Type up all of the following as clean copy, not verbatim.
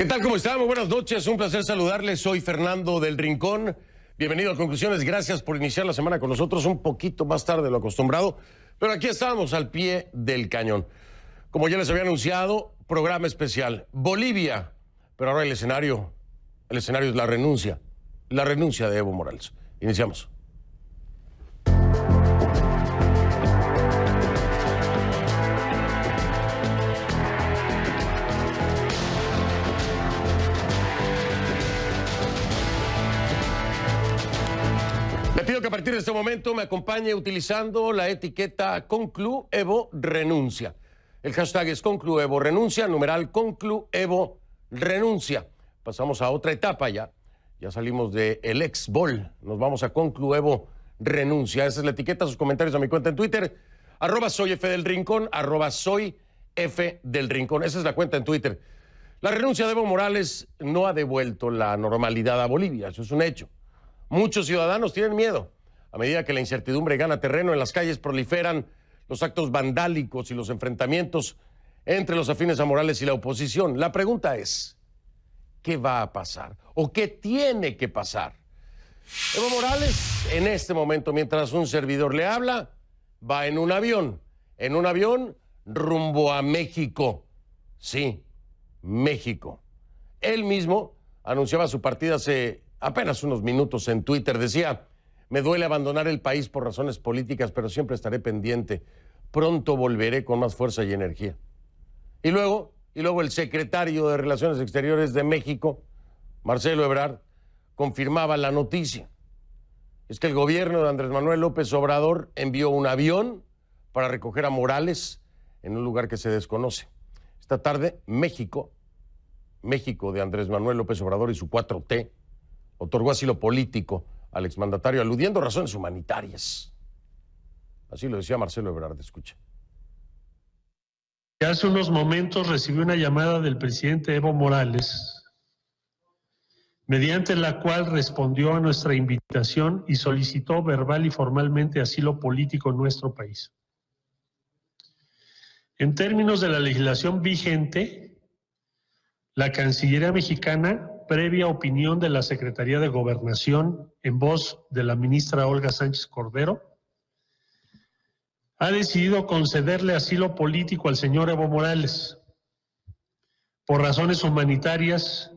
¿Qué tal? ¿Cómo están? Muy buenas noches. Un placer saludarles. Soy Fernando del Rincón. Bienvenido a Conclusiones. Gracias por iniciar la semana con nosotros un poquito más tarde de lo acostumbrado. Pero aquí estamos al pie del cañón. Como ya les había anunciado, programa especial. Bolivia. Pero ahora el escenario es la renuncia. La renuncia de Evo Morales. Iniciamos. Le pido que a partir de este momento me acompañe utilizando la etiqueta Conclu Evo Renuncia. El hashtag es Conclu Evo Renuncia, numeral Conclu Evo Renuncia. Pasamos a otra etapa ya. Ya salimos del ex-bol. Nos vamos a Conclu Evo Renuncia. Esa es la etiqueta. Sus comentarios a mi cuenta en Twitter. @soyfdelrincón, @soyfdelrincón. Esa es la cuenta en Twitter. La renuncia de Evo Morales no ha devuelto la normalidad a Bolivia. Eso es un hecho. Muchos ciudadanos tienen miedo. A medida que la incertidumbre gana terreno, en las calles proliferan los actos vandálicos y los enfrentamientos entre los afines a Morales y la oposición. La pregunta es, ¿qué va a pasar? ¿O qué tiene que pasar? Evo Morales, en este momento, mientras un servidor le habla, va en un avión rumbo a México. Sí, México. Él mismo anunciaba su partida hace apenas unos minutos en Twitter. Decía: me duele abandonar el país por razones políticas, pero siempre estaré pendiente. Pronto volveré con más fuerza y energía. Y luego el secretario de Relaciones Exteriores de México, Marcelo Ebrard, confirmaba la noticia. Es que el gobierno de Andrés Manuel López Obrador envió un avión para recoger a Morales en un lugar que se desconoce. Esta tarde, México de Andrés Manuel López Obrador y su 4T, otorgó asilo político al exmandatario, aludiendo a razones humanitarias. Así lo decía Marcelo Ebrard. Escucha. Hace unos momentos recibí una llamada del presidente Evo Morales, mediante la cual respondió a nuestra invitación y solicitó verbal y formalmente asilo político en nuestro país. En términos de la legislación vigente, la Cancillería mexicana, previa opinión de la Secretaría de Gobernación en voz de la ministra Olga Sánchez Cordero, ha decidido concederle asilo político al señor Evo Morales por razones humanitarias.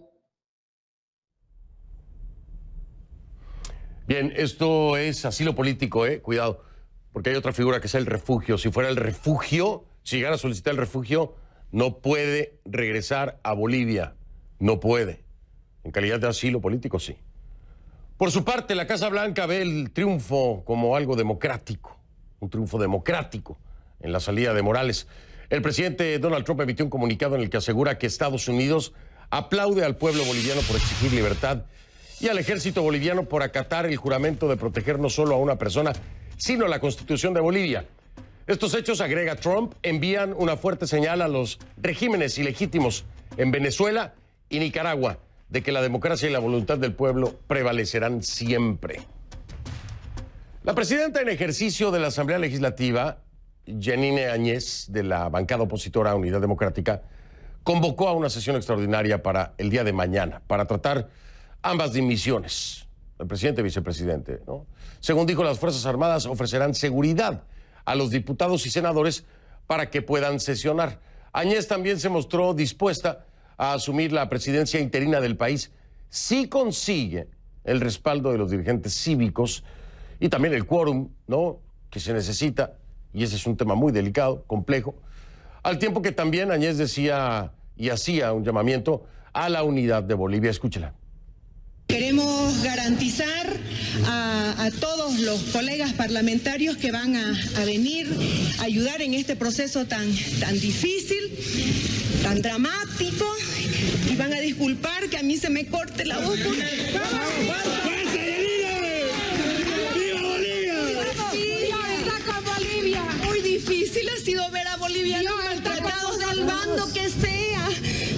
Bien, esto es asilo político, cuidado, porque hay otra figura que es el refugio. Si fuera el refugio, si llegara a solicitar el refugio, no puede regresar a Bolivia, no puede. En calidad de asilo político, sí. Por su parte, la Casa Blanca ve el triunfo como algo democrático, un triunfo democrático en la salida de Morales. El presidente Donald Trump emitió un comunicado en el que asegura que Estados Unidos aplaude al pueblo boliviano por exigir libertad y al ejército boliviano por acatar el juramento de proteger no solo a una persona, sino a la Constitución de Bolivia. Estos hechos, agrega Trump, envían una fuerte señal a los regímenes ilegítimos en Venezuela y Nicaragua de que la democracia y la voluntad del pueblo prevalecerán siempre. La presidenta en ejercicio de la Asamblea Legislativa, Yanine Áñez, de la bancada opositora Unidad Democrática, convocó a una sesión extraordinaria para el día de mañana, para tratar ambas dimisiones, el presidente y vicepresidente, ¿no? Según dijo, las Fuerzas Armadas ofrecerán seguridad a los diputados y senadores para que puedan sesionar. Áñez también se mostró dispuesta a asumir la presidencia interina del país si consigue el respaldo de los dirigentes cívicos y también el quórum, ¿no?, que se necesita, y ese es un tema muy delicado, complejo, al tiempo que también Áñez decía y hacía un llamamiento a la unidad de Bolivia. Escúchela. Queremos garantizar a todos los colegas parlamentarios que van a venir a ayudar en este proceso tan difícil, tan dramático, y van a disculpar que a mí se me corte la voz. Muy difícil ha sido ver a bolivianos maltratados del bando que sea.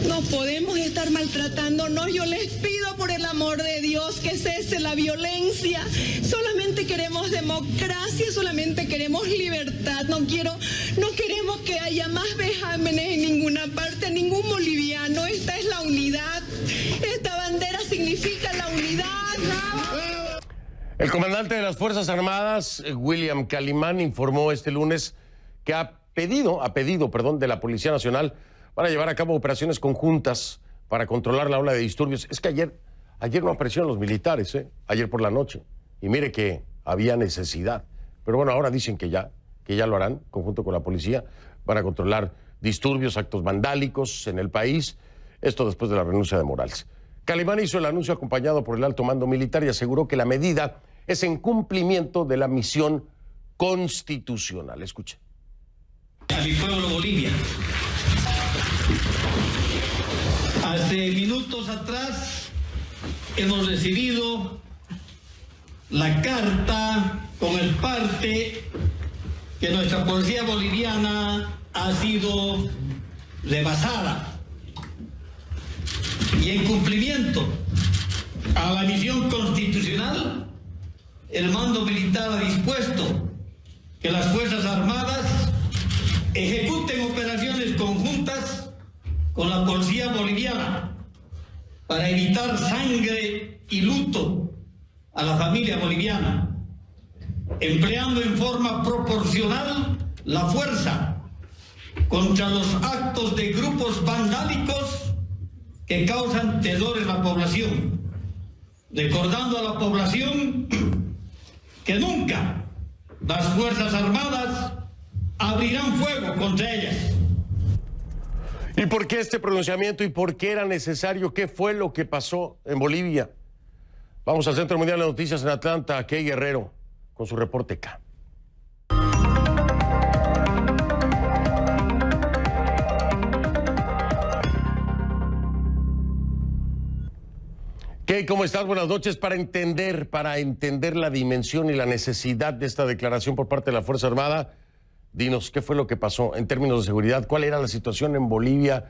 No podemos estar maltratándonos. Yo les pido por el amor de Dios que cese la violencia. Solamente queremos democracia, solamente queremos libertad. No queremos que haya más vejámenes en ninguna parte, ningún boliviano. Esta es la unidad. El comandante de las Fuerzas Armadas, William Calimán, informó este lunes que ha pedido de la Policía Nacional para llevar a cabo operaciones conjuntas para controlar la ola de disturbios. Es que ayer no aparecieron los militares, ayer por la noche. Y mire que había necesidad. Pero bueno, ahora dicen que ya lo harán, conjunto con la policía, para controlar disturbios, actos vandálicos en el país. Esto después de la renuncia de Morales. Calimán hizo el anuncio acompañado por el alto mando militar y aseguró que la medida es en cumplimiento de la misión constitucional. Escuche. A mi pueblo Bolivia. Hace minutos atrás hemos recibido la carta con el parte que nuestra policía boliviana ha sido rebasada. Y en cumplimiento a la misión constitucional, el mando militar ha dispuesto que las Fuerzas Armadas ejecuten operaciones conjuntas con la policía boliviana para evitar sangre y luto a la familia boliviana, empleando en forma proporcional la fuerza contra los actos de grupos vandálicos que causan terror en la población, recordando a la población que nunca las Fuerzas Armadas abrirán fuego contra ellas. ¿Y por qué este pronunciamiento y por qué era necesario? ¿Qué fue lo que pasó en Bolivia? Vamos al Centro Mundial de Noticias en Atlanta, Key Guerrero, con su reporte K. Key, ¿cómo estás? Buenas noches. Para entender la dimensión y la necesidad de esta declaración por parte de la Fuerza Armada, dinos, ¿qué fue lo que pasó en términos de seguridad? ¿Cuál era la situación en Bolivia?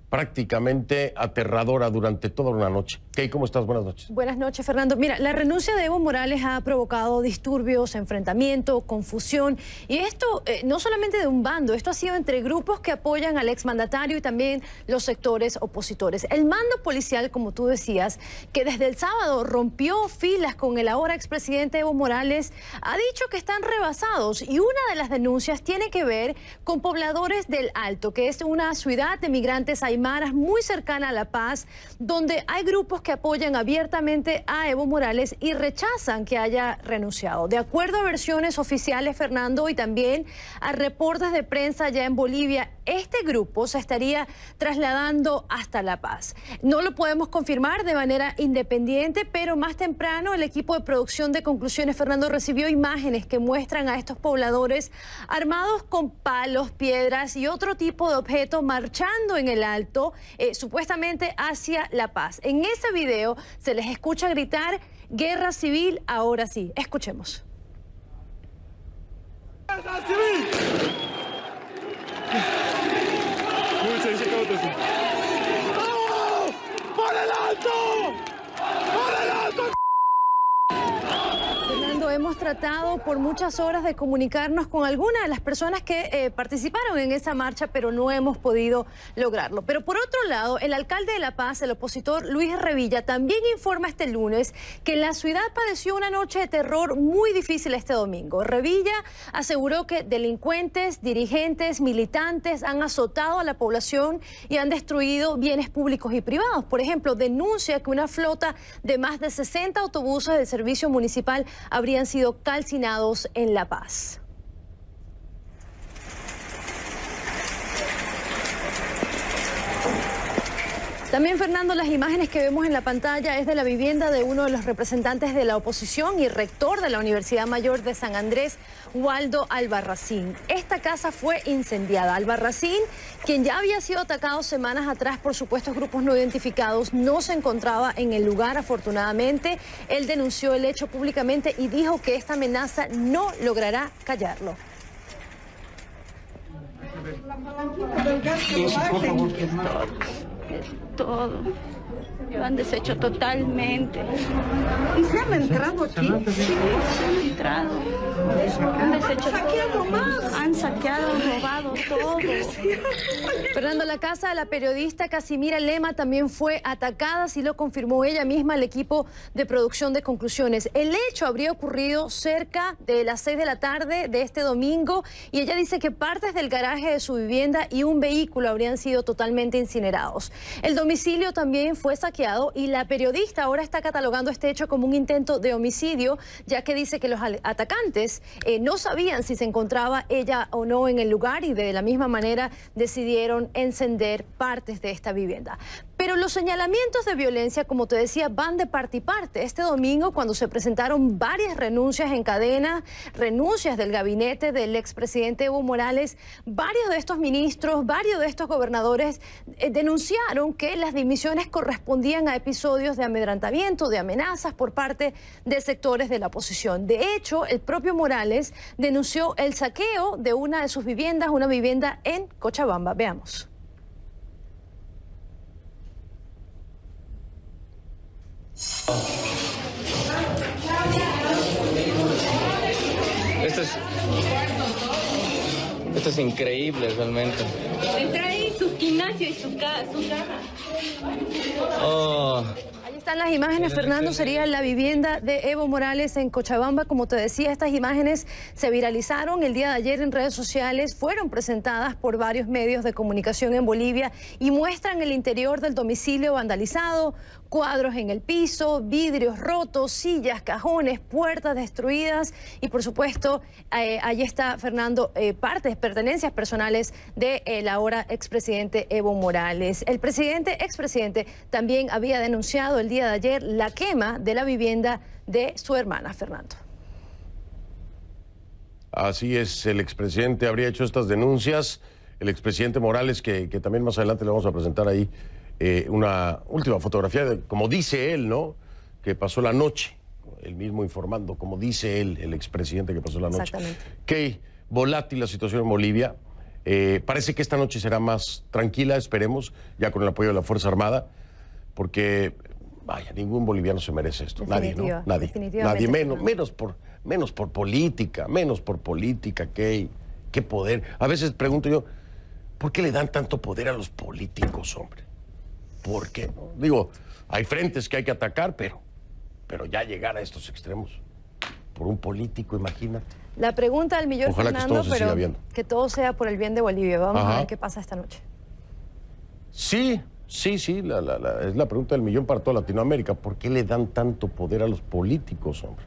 Prácticamente aterradora durante toda una noche. Key, ¿cómo estás? Buenas noches. Buenas noches, Fernando. Mira, la renuncia de Evo Morales ha provocado disturbios, enfrentamiento, confusión. Y esto no solamente de un bando, esto ha sido entre grupos que apoyan al exmandatario y también los sectores opositores. El mando policial, como tú decías, que desde el sábado rompió filas con el ahora expresidente Evo Morales, ha dicho que están rebasados. Y una de las denuncias tiene que ver con pobladores del Alto, que es una ciudad de migrantes aymaras muy cercana a La Paz, donde hay grupos que apoyan abiertamente a Evo Morales y rechazan que haya renunciado. De acuerdo a versiones oficiales, Fernando, y también a reportes de prensa allá en Bolivia, este grupo se estaría trasladando hasta La Paz. No lo podemos confirmar de manera independiente, pero más temprano el equipo de producción de Conclusiones, Fernando, recibió imágenes que muestran a estos pobladores armados con palos, piedras y otro tipo de objetos marchando en el Alto, supuestamente hacia La Paz. En ese video se les escucha gritar guerra civil, ahora sí. Escuchemos. ¡Guerra civil! ¡Vamos! ¡Por el Alto! ¡Por el Alto! Fernando, hemos tratado por muchas horas de comunicarnos con algunas de las personas que participaron en esa marcha, pero no hemos podido lograrlo. Pero por otro lado, el alcalde de La Paz, el opositor Luis Revilla, también informa este lunes que la ciudad padeció una noche de terror muy difícil este domingo. Revilla aseguró que delincuentes, dirigentes, militantes han azotado a la población y han destruido bienes públicos y privados. Por ejemplo, denuncia que una flota de más de 60 autobuses del servicio municipal habrían sido calcinados en La Paz. También, Fernando, las imágenes que vemos en la pantalla es de la vivienda de uno de los representantes de la oposición y rector de la Universidad Mayor de San Andrés, Waldo Albarracín. Esta casa fue incendiada. Albarracín, quien ya había sido atacado semanas atrás por supuestos grupos no identificados, no se encontraba en el lugar, afortunadamente. Él denunció el hecho públicamente y dijo que esta amenaza no logrará callarlo. Todo. Lo han deshecho totalmente. ¿Y se han entrado aquí? Sí, se han entrado. Han deshecho todo. Han saqueado, robado todo. Fernando, la casa de la periodista Casimira Lema también fue atacada, así lo confirmó ella misma al equipo de producción de Conclusiones. El hecho habría ocurrido cerca de las 6 de la tarde de este domingo y ella dice que partes del garaje de su vivienda y un vehículo habrían sido totalmente incinerados. El domicilio también fue saqueado y la periodista ahora está catalogando este hecho como un intento de homicidio, ya que dice que los atacantes no sabían si se encontraba ella o no en el lugar y de la misma manera decidieron encender partes de esta vivienda. Pero los señalamientos de violencia, como te decía, van de parte y parte. Este domingo, cuando se presentaron varias renuncias en cadena, renuncias del gabinete del expresidente Evo Morales, varios de estos ministros, varios de estos gobernadores denunciaron que las dimisiones correspondían a episodios de amedrentamiento, de amenazas por parte de sectores de la oposición. De hecho, el propio Morales denunció el saqueo de una de sus viviendas, una vivienda en Cochabamba. Veamos. Esto es increíble realmente. Entra ahí su gimnasio y su casa. Oh. Ahí están las imágenes, Fernando, sería la vivienda de Evo Morales en Cochabamba. Como te decía, estas imágenes se viralizaron el día de ayer en redes sociales, fueron presentadas por varios medios de comunicación en Bolivia y muestran el interior del domicilio vandalizado, cuadros en el piso, vidrios rotos, sillas, cajones, puertas destruidas y, por supuesto, allí está, Fernando, pertenencias personales de el ahora expresidente Evo Morales. El expresidente, también había denunciado el día de ayer la quema de la vivienda de su hermana, Fernando. Así es, el expresidente habría hecho estas denuncias. El expresidente Morales, que también más adelante le vamos a presentar ahí una última fotografía, como dice él, ¿no? Que pasó la noche, él mismo informando, como dice él, el expresidente, que pasó la noche. Exactamente. Qué volátil la situación en Bolivia. Parece que esta noche será más tranquila, esperemos, ya con el apoyo de la Fuerza Armada, porque, vaya, ningún boliviano se merece esto. Nadie, ¿no? Nadie. Nadie, menos por política, qué poder. A veces pregunto yo, ¿por qué le dan tanto poder a los políticos, hombre? ¿Por qué? Digo, hay frentes que hay que atacar, pero ya llegar a estos extremos por un político, imagínate. La pregunta del millón, Ojalá Fernando, que pero que todo sea por el bien de Bolivia. Vamos Ajá. a ver qué pasa esta noche. Sí, es la pregunta del millón para toda Latinoamérica. ¿Por qué le dan tanto poder a los políticos, hombre?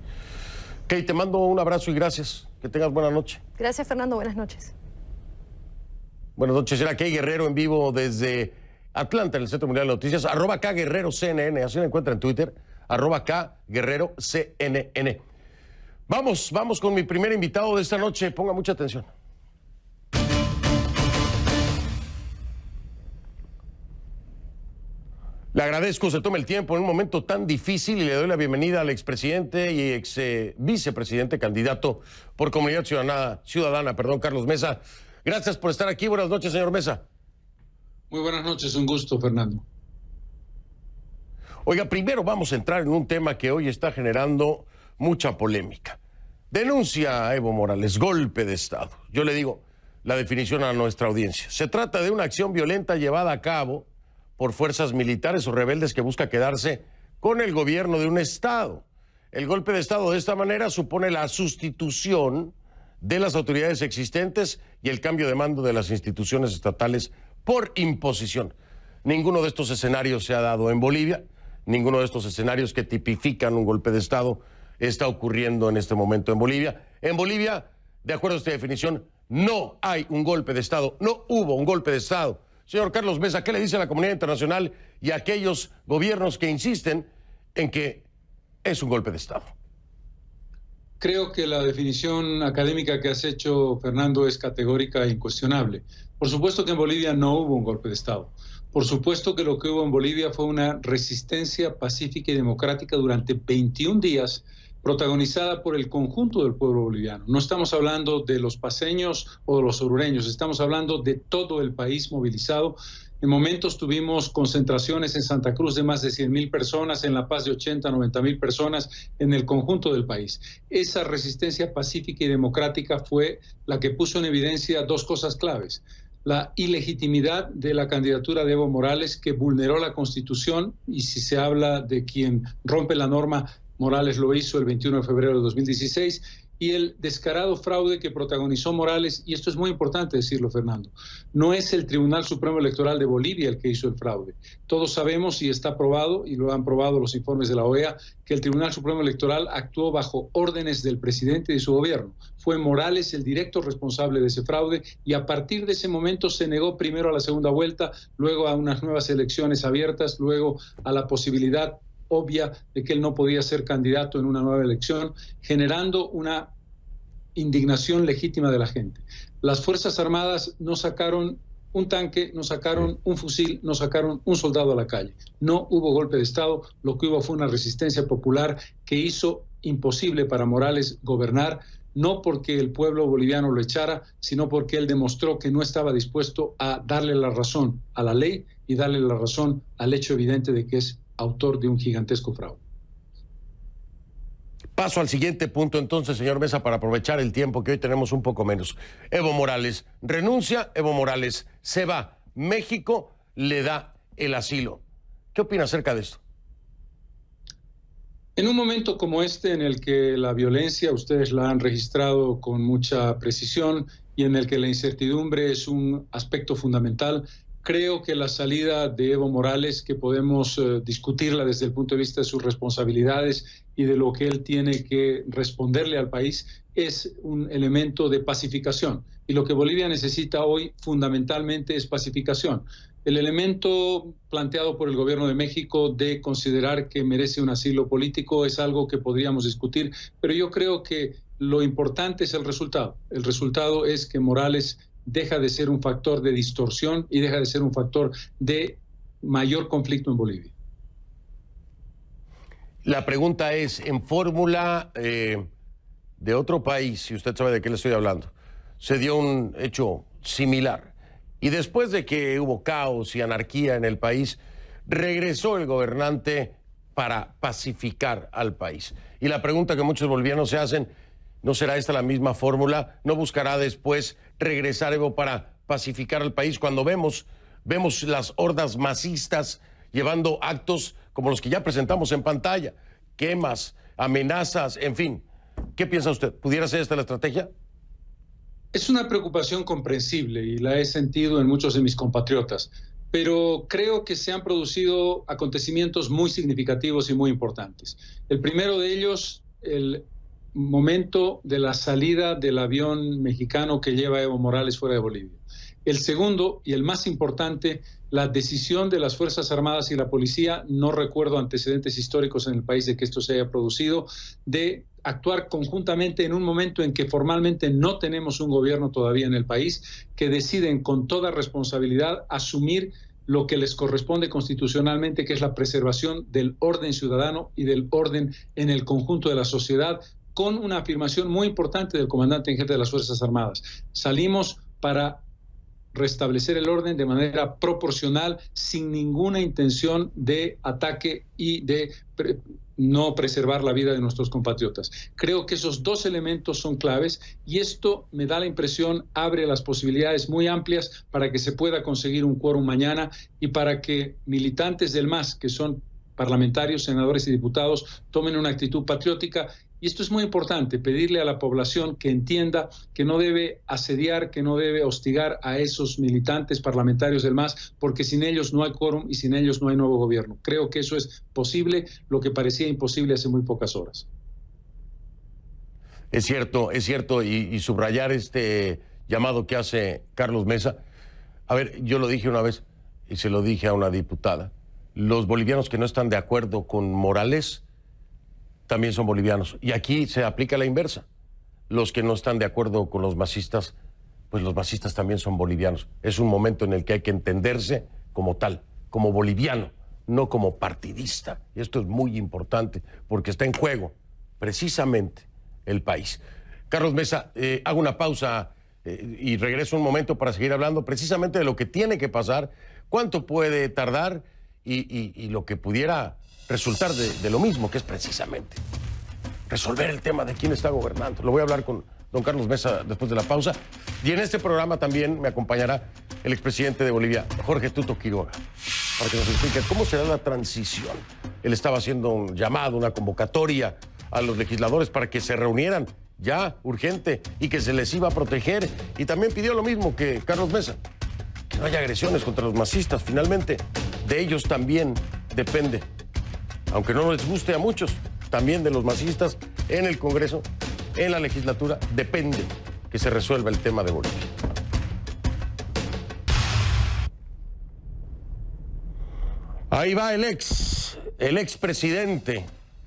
Kay, te mando un abrazo y gracias. Que tengas buena noche. Gracias, Fernando. Buenas noches. Buenas noches. Era Kay Guerrero en vivo desde Atlanta, en el Centro Mundial de Noticias. @KGuerreroCNN, así lo encuentra en Twitter. @KGuerreroCNN. Vamos con mi primer invitado de esta noche. Ponga mucha atención. Le agradezco, se tome el tiempo en un momento tan difícil y le doy la bienvenida al expresidente y ex vicepresidente candidato por Comunidad Ciudadana, Carlos Mesa. Gracias por estar aquí. Buenas noches, señor Mesa. Muy buenas noches, un gusto, Fernando. Oiga, primero vamos a entrar en un tema que hoy está generando mucha polémica. Denuncia a Evo Morales, golpe de Estado. Yo le digo la definición a nuestra audiencia. Se trata de una acción violenta llevada a cabo por fuerzas militares o rebeldes que busca quedarse con el gobierno de un Estado. El golpe de Estado de esta manera supone la sustitución de las autoridades existentes y el cambio de mando de las instituciones estatales por imposición. Ninguno de estos escenarios se ha dado en Bolivia, ninguno de estos escenarios que tipifican un golpe de Estado está ocurriendo en este momento en Bolivia. En Bolivia, de acuerdo a esta definición, no hay un golpe de Estado, no hubo un golpe de Estado. Señor Carlos Mesa, ¿qué le dice a la comunidad internacional y a aquellos gobiernos que insisten en que es un golpe de Estado? Creo que la definición académica que has hecho, Fernando, es categórica e incuestionable. Por supuesto que en Bolivia no hubo un golpe de Estado. Por supuesto que lo que hubo en Bolivia fue una resistencia pacífica y democrática durante 21 días protagonizada por el conjunto del pueblo boliviano. No estamos hablando de los paceños o de los orureños, estamos hablando de todo el país movilizado. En momentos tuvimos concentraciones en Santa Cruz de más de 100.000 personas, en La Paz de 80, 90.000 personas, en el conjunto del país. Esa resistencia pacífica y democrática fue la que puso en evidencia dos cosas claves: la ilegitimidad de la candidatura de Evo Morales, que vulneró la Constitución, y si se habla de quien rompe la norma, Morales lo hizo el 21 de febrero de 2016, y el descarado fraude que protagonizó Morales, y esto es muy importante decirlo, Fernando, no es el Tribunal Supremo Electoral de Bolivia el que hizo el fraude. Todos sabemos, y está probado, y lo han probado los informes de la OEA, que el Tribunal Supremo Electoral actuó bajo órdenes del presidente y de su gobierno. Fue Morales el directo responsable de ese fraude, y a partir de ese momento se negó primero a la segunda vuelta, luego a unas nuevas elecciones abiertas, luego a la posibilidad obvia de que él no podía ser candidato en una nueva elección, generando una indignación legítima de la gente. Las Fuerzas Armadas no sacaron un tanque, no sacaron un fusil, no sacaron un soldado a la calle. No hubo golpe de Estado, lo que hubo fue una resistencia popular que hizo imposible para Morales gobernar, no porque el pueblo boliviano lo echara, sino porque él demostró que no estaba dispuesto a darle la razón a la ley y darle la razón al hecho evidente de que es autor de un gigantesco fraude. Paso al siguiente punto entonces, señor Mesa, para aprovechar el tiempo que hoy tenemos un poco menos. Evo Morales renuncia, Evo Morales se va. México le da el asilo. ¿Qué opina acerca de esto? En un momento como este, en el que la violencia, ustedes la han registrado con mucha precisión, y en el que la incertidumbre es un aspecto fundamental, creo que la salida de Evo Morales, que podemos discutirla desde el punto de vista de sus responsabilidades y de lo que él tiene que responderle al país, es un elemento de pacificación. Y lo que Bolivia necesita hoy fundamentalmente es pacificación. El elemento planteado por el gobierno de México de considerar que merece un asilo político es algo que podríamos discutir, pero yo creo que lo importante es el resultado. El resultado es que Morales deja de ser un factor de distorsión y deja de ser un factor de mayor conflicto en Bolivia. La pregunta es, en fórmula de otro país, si usted sabe de qué le estoy hablando, se dio un hecho similar. Y después de que hubo caos y anarquía en el país, regresó el gobernante para pacificar al país. Y la pregunta que muchos bolivianos se hacen, ¿no será esta la misma fórmula? ¿No buscará después regresar Evo para pacificar al país cuando vemos las hordas masistas llevando actos como los que ya presentamos en pantalla? Quemas, amenazas, en fin. ¿Qué piensa usted? ¿Pudiera ser esta la estrategia? Es una preocupación comprensible y la he sentido en muchos de mis compatriotas, pero creo que se han producido acontecimientos muy significativos y muy importantes. El primero de ellos, el momento de la salida del avión mexicano que lleva a Evo Morales fuera de Bolivia. El segundo, y el más importante, la decisión de las Fuerzas Armadas y la policía, no recuerdo antecedentes históricos en el país de que esto se haya producido, de actuar conjuntamente en un momento en que formalmente no tenemos un gobierno todavía en el país, que deciden con toda responsabilidad asumir lo que les corresponde constitucionalmente, que es la preservación del orden ciudadano y del orden en el conjunto de la sociedad, con una afirmación muy importante del comandante en jefe de las Fuerzas Armadas. Salimos para restablecer el orden de manera proporcional, sin ninguna intención de ataque y de no preservar la vida de nuestros compatriotas. Creo que esos dos elementos son claves y esto, me da la impresión, abre las posibilidades muy amplias para que se pueda conseguir un quórum mañana y para que militantes del MAS, que son parlamentarios, senadores y diputados, tomen una actitud patriótica. Y esto es muy importante, pedirle a la población que entienda que no debe asediar, que no debe hostigar a esos militantes parlamentarios del MAS, porque sin ellos no hay quórum y sin ellos no hay nuevo gobierno. Creo que eso es posible, lo que parecía imposible hace muy pocas horas. Es cierto, y subrayar este llamado que hace Carlos Mesa. A ver, yo lo dije una vez y se lo dije a una diputada. Los bolivianos que no están de acuerdo con Morales también son bolivianos. Y aquí se aplica la inversa. Los que no están de acuerdo con los masistas, pues los masistas también son bolivianos. Es un momento en el que hay que entenderse como tal, como boliviano, no como partidista. Y esto es muy importante porque está en juego precisamente el país. Carlos Mesa, hago una pausa y regreso un momento para seguir hablando precisamente de lo que tiene que pasar, cuánto puede tardar y lo que pudiera resultar de lo mismo, que es precisamente resolver el tema de quién está gobernando. Lo voy a hablar con don Carlos Mesa después de la pausa. Y en este programa también me acompañará el expresidente de Bolivia, Jorge Tuto Quiroga, para que nos explique cómo será la transición. Él estaba haciendo un llamado, una convocatoria a los legisladores para que se reunieran ya, urgente, y que se les iba a proteger. Y también pidió lo mismo que Carlos Mesa, que no haya agresiones contra los masistas. Finalmente, de ellos también depende, aunque no les guste a muchos, también de los masistas en el Congreso, en la legislatura, depende que se resuelva el tema de Bolivia. Ahí va el expresidente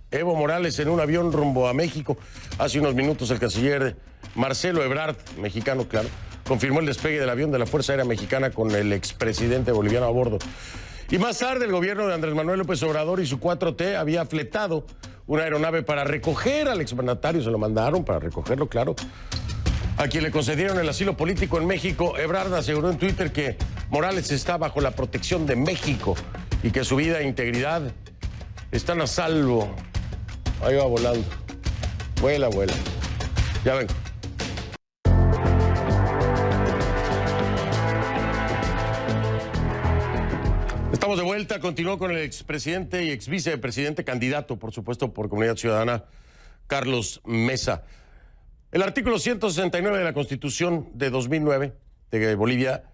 Evo Morales en un avión rumbo a México. Hace unos minutos el canciller Marcelo Ebrard, mexicano, claro, confirmó el despegue del avión de la Fuerza Aérea Mexicana con el expresidente boliviano a bordo. Y más tarde el gobierno de Andrés Manuel López Obrador y su 4T había fletado una aeronave para recoger al exmandatario, se lo mandaron para recogerlo, claro, a quien le concedieron el asilo político en México. Ebrard aseguró en Twitter que Morales está bajo la protección de México y que su vida e integridad están a salvo. Ahí va volando. Vuela, vuela. Ya vengo. Estamos de vuelta, continuó con el expresidente y exvicepresidente, candidato, por supuesto, por Comunidad Ciudadana, Carlos Mesa. El artículo 169 de la Constitución de 2009 de Bolivia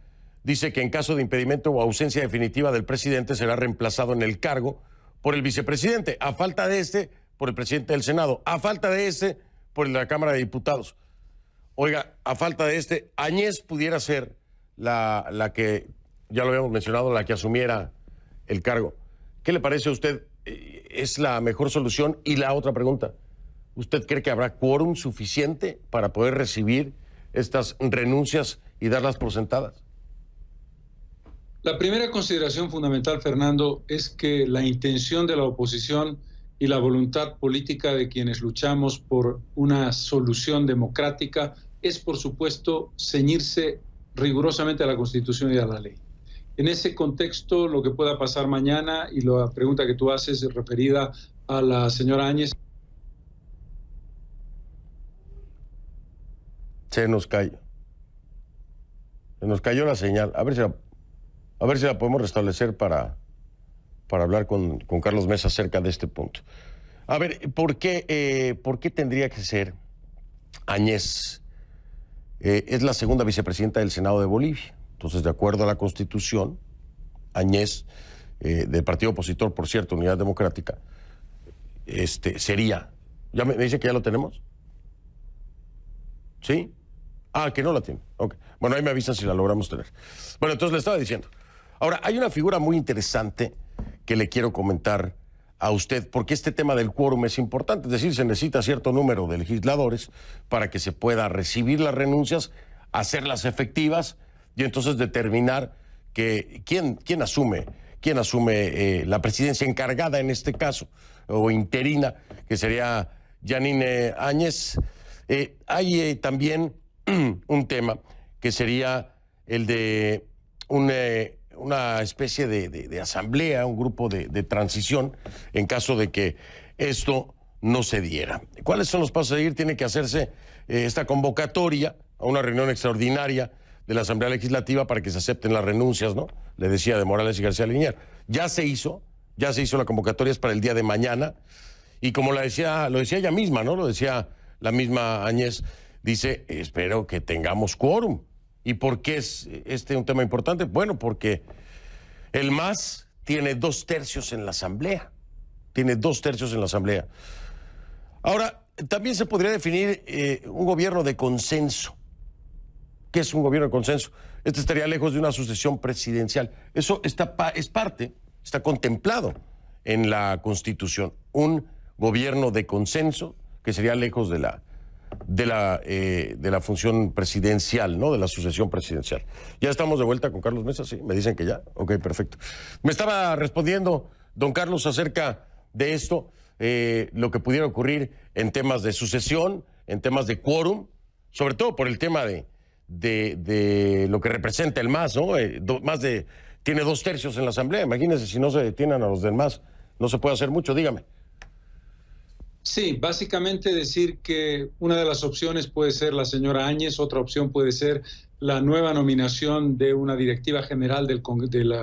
dice que en caso de impedimento o ausencia definitiva del presidente será reemplazado en el cargo por el vicepresidente, a falta de este, por el presidente del Senado, a falta de este, por la Cámara de Diputados. Oiga, a falta de este, Áñez pudiera ser la que, ya lo habíamos mencionado, la que asumiera el cargo. ¿Qué le parece a usted? ¿Es la mejor solución? Y la otra pregunta, ¿usted cree que habrá quórum suficiente para poder recibir estas renuncias y darlas por sentadas? La primera consideración fundamental, Fernando, es que la intención de la oposición y la voluntad política de quienes luchamos por una solución democrática es, por supuesto, ceñirse rigurosamente a la Constitución y a la ley. En ese contexto, lo que pueda pasar mañana y la pregunta que tú haces referida a la señora Áñez. Se nos cayó. Se nos cayó la señal. A ver si la podemos restablecer para hablar con Carlos Mesa acerca de este punto. A ver, ¿por qué tendría que ser Áñez? Es la segunda vicepresidenta del Senado de Bolivia. Entonces, de acuerdo a la Constitución, Áñez, del partido opositor, por cierto, Unidad Democrática, sería... ¿Ya me dice que ya lo tenemos? ¿Sí? Ah, que no la tiene. Okay. Bueno, ahí me avisan si la logramos tener. Bueno, entonces le estaba diciendo. Ahora, hay una figura muy interesante que le quiero comentar a usted, porque este tema del quórum es importante. Es decir, se necesita cierto número de legisladores para que se pueda recibir las renuncias, hacerlas efectivas y entonces determinar que quién asume la presidencia encargada en este caso, o interina, que sería Yanine Áñez. Hay también un tema que sería el de una especie de asamblea, un grupo de transición, en caso de que esto no se diera. ¿Cuáles son los pasos a seguir? Tiene que hacerse esta convocatoria a una reunión extraordinaria de la Asamblea Legislativa para que se acepten las renuncias, ¿no? Le decía, de Morales y García Linier. Ya se hizo la convocatoria, es para el día de mañana, y como lo decía ella misma, ¿no? Lo decía la misma Áñez, dice, espero que tengamos quórum. ¿Y por qué es un tema importante? Bueno, porque el MAS tiene 2/3 en la Asamblea. Tiene 2/3 en la Asamblea. Ahora, también se podría definir un gobierno de consenso. ¿Qué es un gobierno de consenso? Este estaría lejos de una sucesión presidencial. Eso está contemplado en la Constitución. Un gobierno de consenso que sería lejos de la función presidencial, ¿no? De la sucesión presidencial. Ya estamos de vuelta con Carlos Mesa, sí, me dicen que ya. Ok, perfecto. Me estaba respondiendo don Carlos acerca de esto. lo que pudiera ocurrir en temas de sucesión, en temas de quórum, sobre todo por el tema de lo que representa el MAS, ¿no? Tiene 2 tercios en la Asamblea. Imagínense si no se detienen a los del MAS. No se puede hacer mucho, dígame. Sí, básicamente decir que una de las opciones puede ser la señora Áñez, otra opción puede ser la nueva nominación de una directiva general del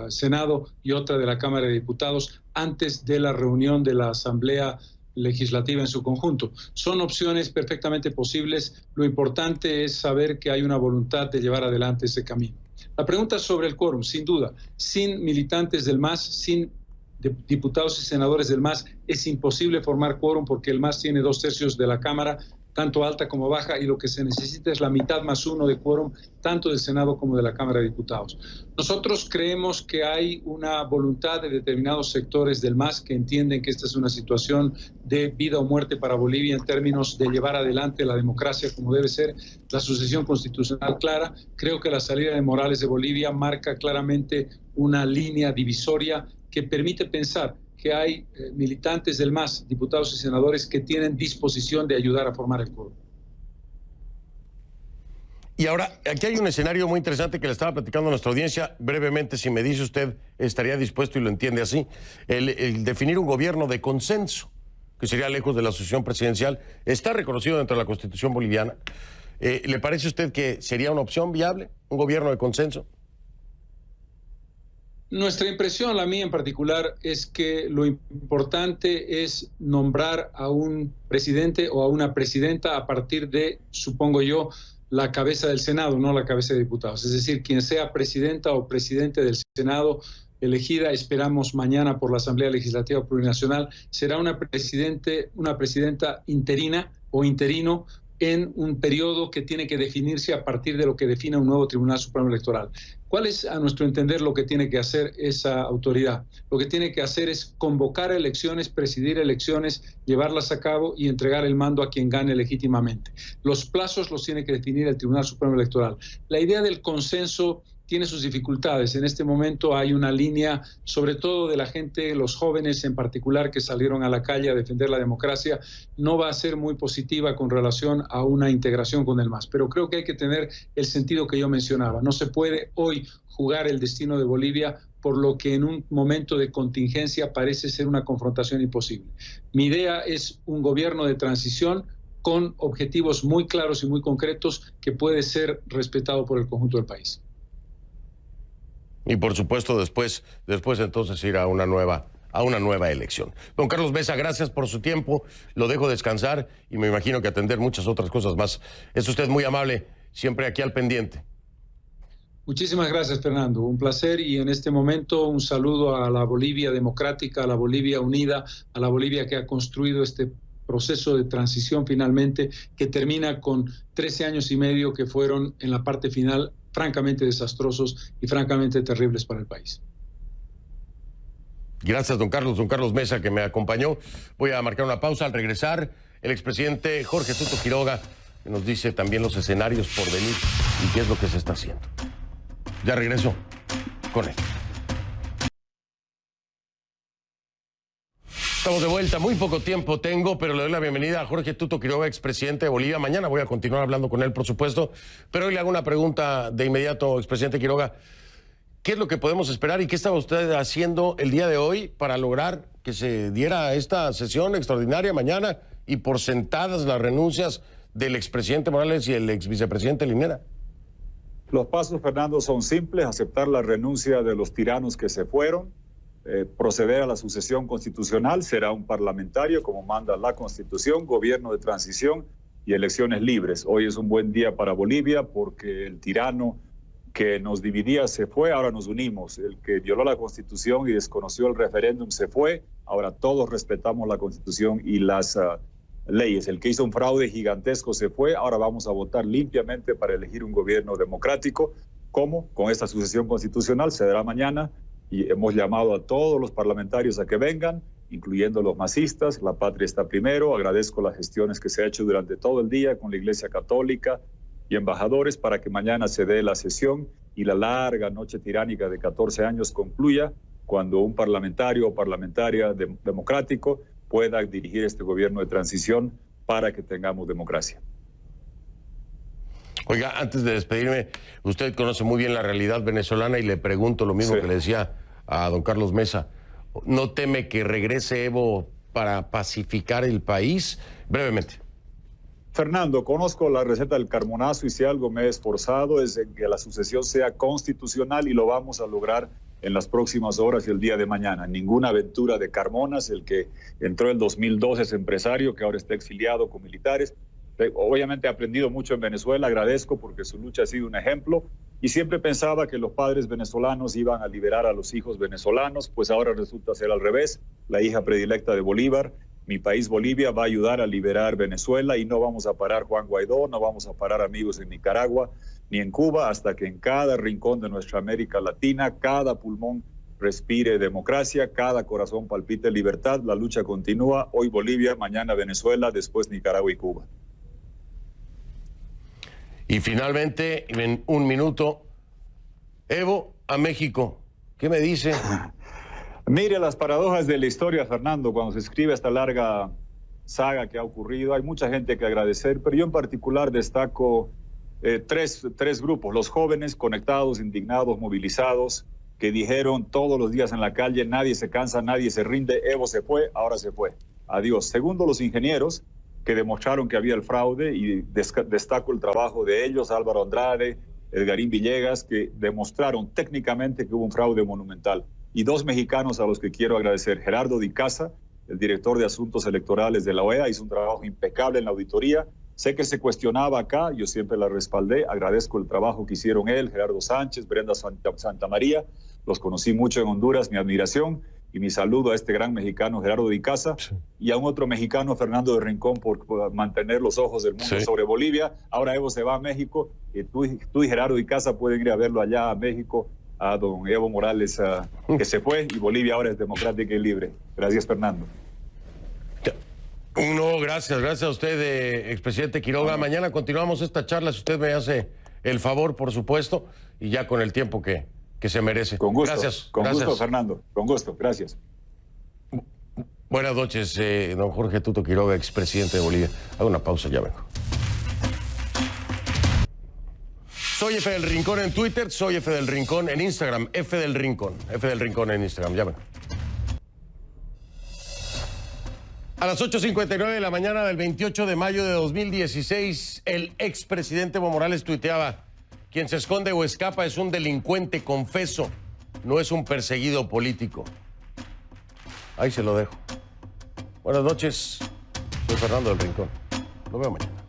Senado y otra de la Cámara de Diputados antes de la reunión de la Asamblea Legislativa en su conjunto. Son opciones perfectamente posibles. Lo importante es saber que hay una voluntad de llevar adelante ese camino. La pregunta sobre el quórum, sin duda, sin militantes del MAS, sin diputados y senadores del MAS, es imposible formar quórum porque el MAS tiene 2 tercios de la Cámara, tanto alta como baja, y lo que se necesita es la mitad más 1 de quórum, tanto del Senado como de la Cámara de Diputados. Nosotros creemos que hay una voluntad de determinados sectores del MAS que entienden que esta es una situación de vida o muerte para Bolivia en términos de llevar adelante la democracia como debe ser, la sucesión constitucional clara. Creo que la salida de Morales de Bolivia marca claramente una línea divisoria que permite pensar que hay militantes del MAS, diputados y senadores, que tienen disposición de ayudar a formar el quórum. Y ahora, aquí hay un escenario muy interesante que le estaba platicando a nuestra audiencia. Brevemente, si me dice usted, estaría dispuesto y lo entiende así, el definir un gobierno de consenso, que sería lejos de la sucesión presidencial, está reconocido dentro de la Constitución boliviana. ¿Le parece a usted que sería una opción viable, un gobierno de consenso? Nuestra impresión, la mía en particular, es que lo importante es nombrar a un presidente o a una presidenta a partir de, supongo yo, la cabeza del Senado, no la cabeza de diputados. Es decir, quien sea presidenta o presidente del Senado elegida, esperamos mañana por la Asamblea Legislativa Plurinacional, será una presidenta interina o interino en un periodo que tiene que definirse a partir de lo que defina un nuevo Tribunal Supremo Electoral. ¿Cuál es, a nuestro entender, lo que tiene que hacer esa autoridad? Lo que tiene que hacer es convocar elecciones, presidir elecciones, llevarlas a cabo y entregar el mando a quien gane legítimamente. Los plazos los tiene que definir el Tribunal Supremo Electoral. La idea del consenso tiene sus dificultades. En este momento hay una línea, sobre todo de la gente, los jóvenes en particular, que salieron a la calle a defender la democracia, no va a ser muy positiva con relación a una integración con el MAS. Pero creo que hay que tener el sentido que yo mencionaba. No se puede hoy jugar el destino de Bolivia por lo que en un momento de contingencia parece ser una confrontación imposible. Mi idea es un gobierno de transición con objetivos muy claros y muy concretos que puede ser respetado por el conjunto del país. Y por supuesto después entonces ir a una nueva elección. Don Carlos Mesa, gracias por su tiempo, lo dejo descansar y me imagino que atender muchas otras cosas más. Es usted muy amable, siempre aquí al pendiente. Muchísimas gracias, Fernando, un placer, y en este momento un saludo a la Bolivia democrática, a la Bolivia unida, a la Bolivia que ha construido este proceso de transición finalmente, que termina con 13 años y medio que fueron en la parte final francamente desastrosos y francamente terribles para el país. Gracias, don Carlos Mesa, que me acompañó. Voy a marcar una pausa. Al regresar, el expresidente Jorge Tuto Quiroga, que nos dice también los escenarios por venir y qué es lo que se está haciendo. Ya regreso con él. Estamos de vuelta, muy poco tiempo tengo, pero le doy la bienvenida a Jorge Tuto Quiroga, expresidente de Bolivia. Mañana voy a continuar hablando con él, por supuesto, pero hoy le hago una pregunta de inmediato, expresidente Quiroga. ¿Qué es lo que podemos esperar y qué estaba usted haciendo el día de hoy para lograr que se diera esta sesión extraordinaria mañana y por sentadas las renuncias del expresidente Morales y el exvicepresidente Linera? Los pasos, Fernando, son simples: aceptar la renuncia de los tiranos que se fueron, proceder a la sucesión constitucional, será un parlamentario como manda la Constitución, gobierno de transición y elecciones libres. Hoy es un buen día para Bolivia porque el tirano que nos dividía se fue, ahora nos unimos. El que violó la Constitución y desconoció el referéndum se fue, ahora todos respetamos la Constitución y las leyes. El que hizo un fraude gigantesco se fue, ahora vamos a votar limpiamente para elegir un gobierno democrático. ¿Cómo? Con esta sucesión constitucional, se dará mañana. Y hemos llamado a todos los parlamentarios a que vengan, incluyendo los masistas. La patria está primero. Agradezco las gestiones que se ha hecho durante todo el día con la Iglesia Católica y embajadores para que mañana se dé la sesión y la larga noche tiránica de 14 años concluya cuando un parlamentario o parlamentaria democrático pueda dirigir este gobierno de transición para que tengamos democracia. Oiga, antes de despedirme, usted conoce muy bien la realidad venezolana y le pregunto lo mismo que le decía a don Carlos Mesa. ¿No teme que regrese Evo para pacificar el país? Brevemente. Fernando, conozco la receta del carbonazo y si algo me he esforzado es en que la sucesión sea constitucional y lo vamos a lograr en las próximas horas y el día de mañana. Ninguna aventura de Carmonas, el que entró en 2012 es empresario, que ahora está exiliado con militares. Obviamente he aprendido mucho en Venezuela, agradezco porque su lucha ha sido un ejemplo y siempre pensaba que los padres venezolanos iban a liberar a los hijos venezolanos, pues ahora resulta ser al revés. La hija predilecta de Bolívar, mi país Bolivia, va a ayudar a liberar Venezuela y no vamos a parar Juan Guaidó, no vamos a parar amigos en Nicaragua ni en Cuba hasta que en cada rincón de nuestra América Latina, cada pulmón respire democracia, cada corazón palpite libertad. La lucha continúa, hoy Bolivia, mañana Venezuela, después Nicaragua y Cuba. Y finalmente, en un minuto, Evo a México. ¿Qué me dice? Mire las paradojas de la historia, Fernando, cuando se escribe esta larga saga que ha ocurrido. Hay mucha gente que agradecer, pero yo en particular destaco tres grupos. Los jóvenes conectados, indignados, movilizados, que dijeron todos los días en la calle, nadie se cansa, nadie se rinde, Evo se fue, ahora se fue. Adiós. Segundo, los ingenieros, que demostraron que había el fraude y destaco el trabajo de ellos, Álvaro Andrade, Edgarín Villegas, que demostraron técnicamente que hubo un fraude monumental. Y dos mexicanos a los que quiero agradecer, Gerardo Di Casa, el director de Asuntos Electorales de la OEA, hizo un trabajo impecable en la auditoría. Sé que se cuestionaba acá, yo siempre la respaldé, agradezco el trabajo que hicieron él, Gerardo Sánchez, Brenda Santamaría, los conocí mucho en Honduras, mi admiración. Y mi saludo a este gran mexicano Gerardo Di Casa y a un otro mexicano, Fernando de Rincón, por mantener los ojos del mundo sobre Bolivia. Ahora Evo se va a México y tú y Gerardo Di Casa pueden ir a verlo allá a México, a don Evo Morales, que se fue y Bolivia ahora es democrática y libre. Gracias, Fernando. No, gracias a usted, expresidente Quiroga. Mañana continuamos esta charla, si usted me hace el favor, por supuesto, y ya con el tiempo que se merece. Con gusto. Gracias. Con gusto, Fernando. Con gusto. Gracias. Buenas noches, don Jorge Tuto Quiroga, expresidente de Bolivia. Hago una pausa, ya vengo. Soy F del Rincón en Twitter, soy F del Rincón en Instagram, F del Rincón en Instagram, ya vengo. A las 8:59 de la mañana del 28 de mayo de 2016, el expresidente Evo Morales tuiteaba: quien se esconde o escapa es un delincuente confeso, no es un perseguido político. Ahí se lo dejo. Buenas noches, soy Fernando del Rincón. Lo veo mañana.